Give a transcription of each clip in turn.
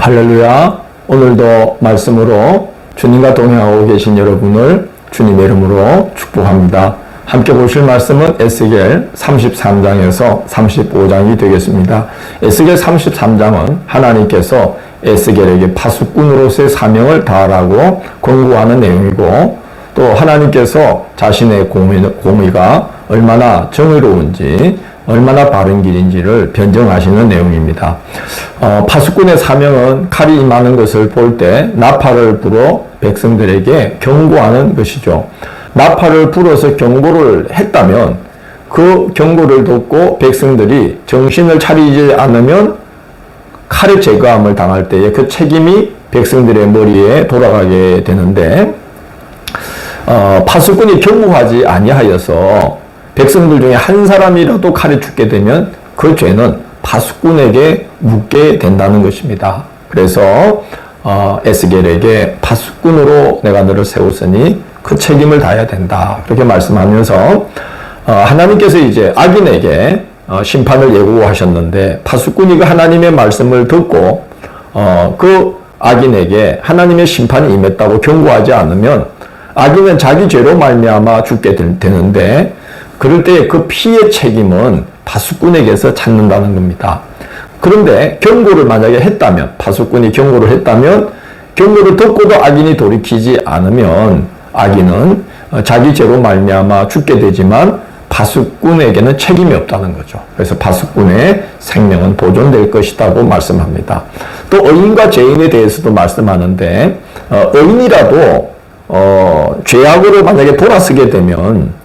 할렐루야. 오늘도 말씀으로 주님과 동행하고 계신 여러분을 주님의 이름으로 축복합니다. 함께 보실 말씀은 에스겔 33장에서 35장이 되겠습니다. 에스겔 33장은 하나님께서 에스겔에게 파수꾼으로서의 사명을 다하라고 권고하는 내용이고, 또 하나님께서 자신의 공의가 얼마나 정의로운지, 얼마나 바른 길인지를 변증하시는 내용입니다. 파수꾼의 사명은 칼이 임하는 것을 볼 때 나팔을 불어 백성들에게 경고하는 것이죠. 나팔을 불어서 경고를 했다면 그 경고를 듣고 백성들이 정신을 차리지 않으면 칼의 제거함을 당할 때에 그 책임이 백성들의 머리에 돌아가게 되는데, 파수꾼이 경고하지 아니하여서 백성들 중에 한 사람이라도 칼에 죽게 되면 그 죄는 파수꾼에게 묻게 된다는 것입니다. 그래서 에스겔에게 파수꾼으로 내가 너를 세웠으니 그 책임을 다해야 된다, 그렇게 말씀하면서 하나님께서 이제 악인에게 심판을 예고하셨는데, 파수꾼이 그 하나님의 말씀을 듣고 그 악인에게 하나님의 심판이 임했다고 경고하지 않으면 악인은 자기 죄로 말미암아 죽게 되는데, 그럴 때 그 피의 책임은 파수꾼에게서 찾는다는 겁니다. 그런데 경고를 만약에 했다면, 파수꾼이 경고를 했다면, 경고를 듣고도 악인이 돌이키지 않으면 악인은 자기 죄로 말미암아 죽게 되지만 파수꾼에게는 책임이 없다는 거죠. 그래서 파수꾼의 생명은 보존될 것이라고 말씀합니다. 또 의인과 죄인에 대해서도 말씀하는데, 의인이라도 죄악으로 만약에 돌아서게 되면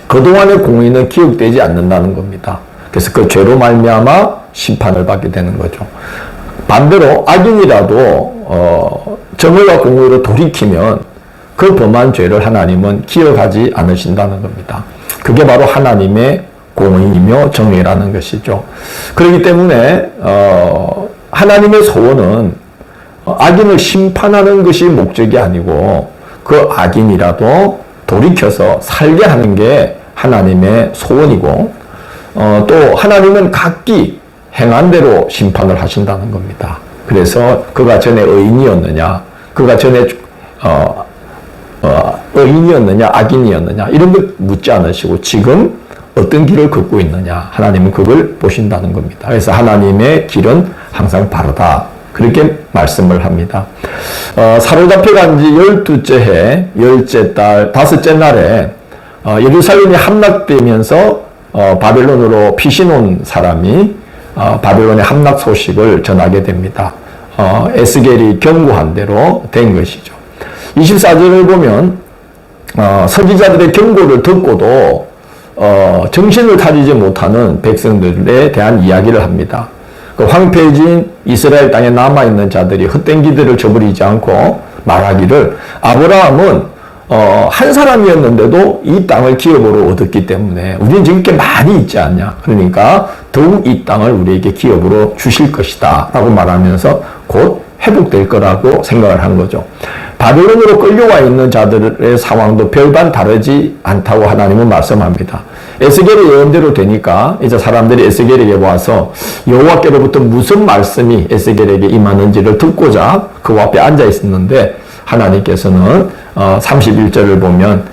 그동안의 공의는 기억되지 않는다는 겁니다. 그래서 그 죄로 말미암아 심판을 받게 되는 거죠. 반대로 악인이라도 정의와 공의로 돌이키면 그 범한 죄를 하나님은 기억하지 않으신다는 겁니다. 그게 바로 하나님의 공의이며 정의라는 것이죠. 그렇기 때문에 하나님의 소원은 악인을 심판하는 것이 목적이 아니고, 그 악인이라도 돌이켜서 살게 하는 게 하나님의 소원이고, 또 하나님은 각기 행한 대로 심판을 하신다는 겁니다. 그래서 그가 전에 의인이었느냐, 그가 전에 의인이었느냐 악인이었느냐 이런 걸 묻지 않으시고 지금 어떤 길을 걷고 있느냐, 하나님은 그걸 보신다는 겁니다. 그래서 하나님의 길은 항상 바르다, 그렇게 말씀을 합니다. 사로잡혀간 지 12째 해, 10째 달, 5째 날에 예루살렘이 함락되면서 바벨론으로 피신 온 사람이 바벨론의 함락 소식을 전하게 됩니다. 에스겔이 경고한 대로 된 것이죠. 24절을 보면 선지자들의 경고를 듣고도 정신을 차리지 못하는 백성들에 대한 이야기를 합니다. 그 황폐해진 이스라엘 땅에 남아있는 자들이 헛된 기들을 저버리지 않고 말하기를, 아브라함은 한 사람이었는데도 이 땅을 기업으로 얻었기 때문에 우리는 지금 꽤 많이 있지 않냐, 그러니까 더욱 이 땅을 우리에게 기업으로 주실 것이다 라고 말하면서 곧 회복될 거라고 생각을 한 거죠. 바벨론으로 끌려와 있는 자들의 상황도 별반 다르지 않다고 하나님은 말씀합니다. 에스겔의 예언대로 되니까 이제 사람들이 에스겔에게 와서 여호와께로부터 무슨 말씀이 에스겔에게 임하는지를 듣고자 그 앞에 앉아 있었는데, 하나님께서는 31절을 보면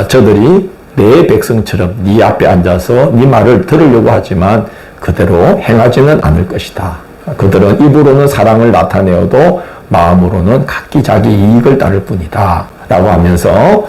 저들이 내 백성처럼 네 앞에 앉아서 네 말을 들으려고 하지만 그대로 행하지는 않을 것이다. 그들은 입으로는 사랑을 나타내어도 마음으로는 각기 자기 이익을 따를 뿐이다 라고 하면서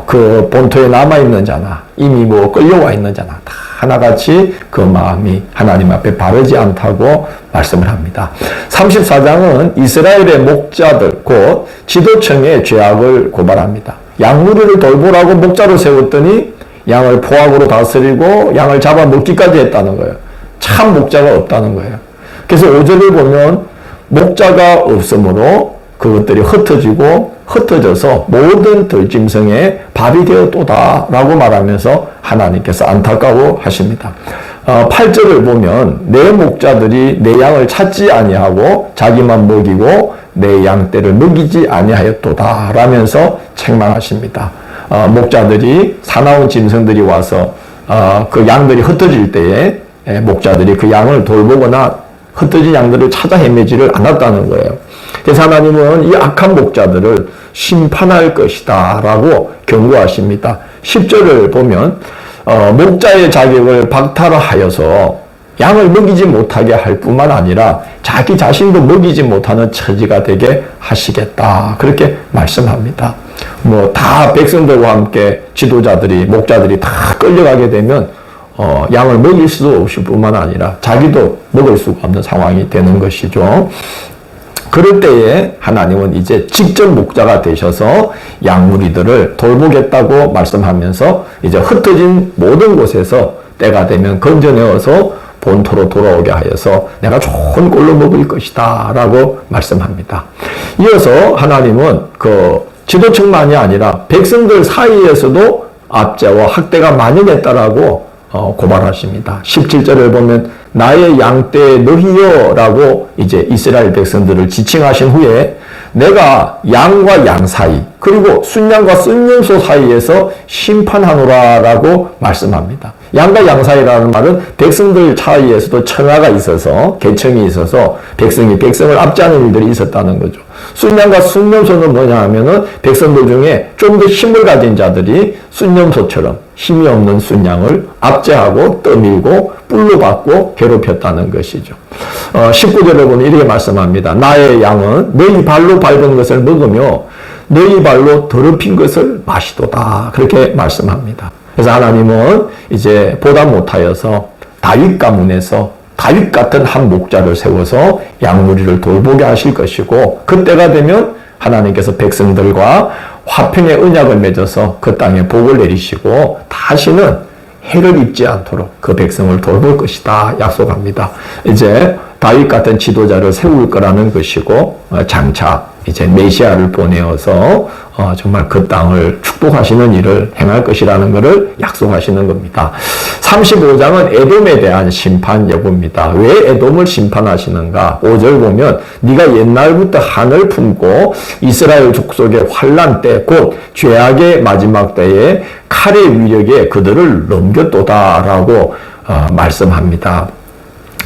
그 본토에 남아있는 자나 이미 끌려와 있는 자나 다 하나같이 그 마음이 하나님 앞에 바르지 않다고 말씀을 합니다. 34장은 이스라엘의 목자들 곧 지도층의 죄악을 고발합니다. 양무리를 돌보라고 목자로 세웠더니 양을 포악으로 다스리고 양을 잡아먹기까지 했다는 거예요. 참 목자가 없다는 거예요. 그래서 5절을 보면 목자가 없으므로 그것들이 흩어져서 모든 들짐승의 밥이 되었도다 라고 말하면서 하나님께서 안타까워 하십니다. 8절을 보면 내 목자들이 내 양을 찾지 아니하고 자기만 먹이고 내 양떼를 먹이지 아니하였도다 라면서 책망하십니다. 목자들이 사나운 짐승들이 와서 그 양들이 흩어질 때에 목자들이 그 양을 돌보거나 흩어진 양들을 찾아 헤매지를 않았다는 거예요. 그래서 하나님은 이 악한 목자들을 심판할 것이다 라고 경고하십니다. 10절을 보면 목자의 자격을 박탈하여서 양을 먹이지 못하게 할 뿐만 아니라 자기 자신도 먹이지 못하는 처지가 되게 하시겠다. 그렇게 말씀합니다. 다 백성들과 함께 지도자들이, 목자들이 다 끌려가게 되면 양을 먹일 수도 없을 뿐만 아니라 자기도 먹을 수가 없는 상황이 되는 것이죠. 그럴 때에 하나님은 이제 직접 목자가 되셔서 양무리들을 돌보겠다고 말씀하면서 이제 흩어진 모든 곳에서 때가 되면 건져내어서 본토로 돌아오게 하여서 내가 좋은 꼴로 먹을 것이다 라고 말씀합니다. 이어서 하나님은 지도층만이 아니라 백성들 사이에서도 압제와 학대가 만연했다라고 고발하십니다. 17절을 보면 나의 양떼 너희여 라고 이제 이스라엘 백성들을 지칭하신 후에 내가 양과 양 사이 그리고 순양과 순염소 사이에서 심판하노라 라고 말씀합니다. 양과 양 사이라는 말은 백성들 사이에서도 천하가 있어서 계층이 있어서 백성이 백성을 압제하는 일들이 있었다는 거죠. 순양과 순염소는 뭐냐 하면은 백성들 중에 좀 더 힘을 가진 자들이 순염소처럼 힘이 없는 순양을 압제하고 떠밀고 뿔로 받고 괴롭혔다는 것이죠. 19절에 보면 이렇게 말씀합니다. 나의 양은 너희 발로 밟은 것을 먹으며 너희 발로 더럽힌 것을 마시도다. 그렇게 말씀합니다. 그래서 하나님은 이제 보다 못하여서 다윗 가문에서 다윗 같은 한 목자를 세워서 양무리를 돌보게 하실 것이고 그때가 되면 하나님께서 백성들과 화평의 언약을 맺어서 그 땅에 복을 내리시고 다시는 해를 입지 않도록 그 백성을 돌볼 것이다 약속합니다. 이제 다윗 같은 지도자를 세울 거라는 것이고 장차 이제 메시아를 보내어서 정말 그 땅을 축복하시는 일을 행할 것이라는 것을 약속하시는 겁니다. 35장은 에돔에 대한 심판 여부입니다. 왜 에돔을 심판하시는가? 5절 보면 네가 옛날부터 한을 품고 이스라엘 족속의 환난 때 곧 죄악의 마지막 때에 칼의 위력에 그들을 넘겼도다라고 말씀합니다.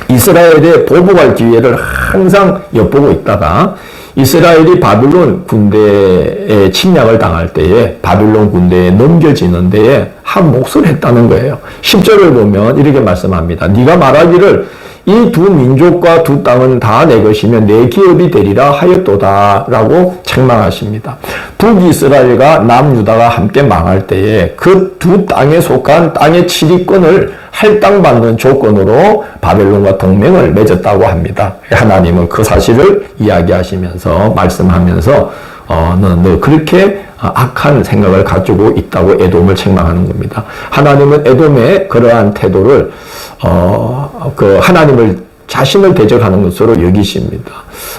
이스라엘의 보복할 기회를 항상 엿보고 있다가 이스라엘이 바빌론 군대에 침략을 당할 때에 바빌론 군대에 넘겨지는 데에 한 몫을 했다는 거예요. 10절을 보면 이렇게 말씀합니다. 네가 말하기를 이 두 민족과 두 땅은 다 내 것이면 내 기업이 되리라 하였도다 라고 책망하십니다. 북이스라엘과 남유다가 함께 망할 때에 그 두 땅에 속한 땅의 치리권을 할당받는 조건으로 바벨론과 동맹을 맺었다고 합니다. 하나님은 그 사실을 이야기하시면서 말씀하면서 너 그렇게 악한 생각을 가지고 있다고 에돔을 책망하는 겁니다. 하나님은 에돔의 그러한 태도를 하나님을 자신을 대적하는 것으로 여기십니다.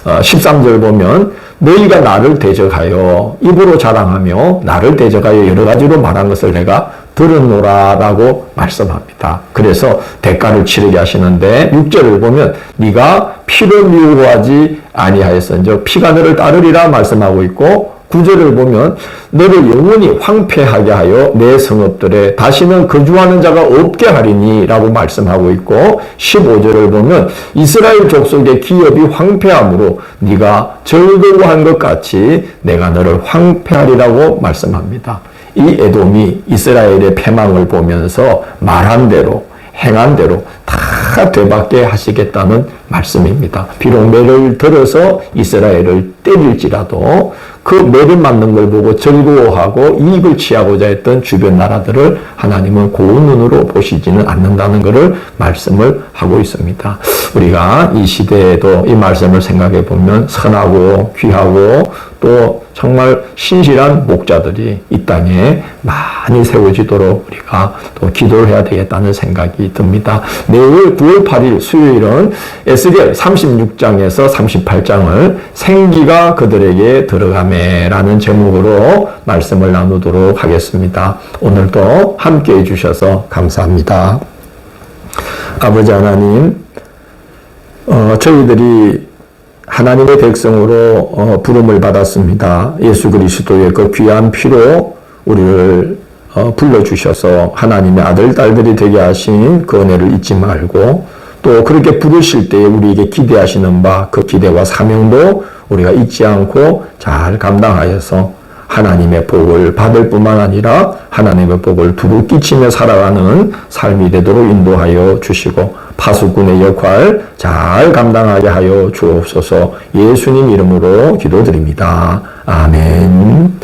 13절 보면 너희가 나를 대적하여 입으로 자랑하며 나를 대적하여 여러 가지로 말한 것을 내가 들었노라 라고 말씀합니다. 그래서 대가를 치르게 하시는데 6절을 보면 네가 피를 미워하지 아니하였은즉 피가 너를 따르리라 말씀하고 있고 9절을 보면 너를 영원히 황폐하게 하여 내 성읍들에 다시는 거주하는 자가 없게 하리니 라고 말씀하고 있고 15절을 보면 이스라엘 족속의 기업이 황폐함으로 네가 즐거워한 것 같이 내가 너를 황폐하리라고 말씀합니다. 이 에돔이 이스라엘의 패망을 보면서 말한 대로 행한 대로 다 되받게 하시겠다는 말씀입니다. 비록 매를 들어서 이스라엘을 때릴지라도 그 매를 맞는 걸 보고 즐거워하고 이익을 취하고자 했던 주변 나라들을 하나님은 고운 눈으로 보시지는 않는다는 것을 말씀을 하고 있습니다. 우리가 이 시대에도 이 말씀을 생각해 보면 선하고 귀하고 또 정말 신실한 목자들이 이 땅에 많이 세워지도록 우리가 또 기도를 해야 되겠다는 생각이 듭니다. 내일 9월 8일 수요일은 에스겔 36장에서 38장을 생기가 그들에게 들어가매 라는 제목으로 말씀을 나누도록 하겠습니다. 오늘도 함께 해주셔서 감사합니다. 아버지 하나님, 저희들이 하나님의 백성으로 부름을 받았습니다. 예수 그리스도의 그 귀한 피로 우리를 불러주셔서 하나님의 아들, 딸들이 되게 하신 그 은혜를 잊지 말고 또 그렇게 부르실 때에 우리에게 기대하시는 바 그 기대와 사명도 우리가 잊지 않고 잘 감당하여서 하나님의 복을 받을 뿐만 아니라 하나님의 복을 두루 끼치며 살아가는 삶이 되도록 인도하여 주시고 파수꾼의 역할 잘 감당하게 하여 주옵소서. 예수님 이름으로 기도드립니다. 아멘.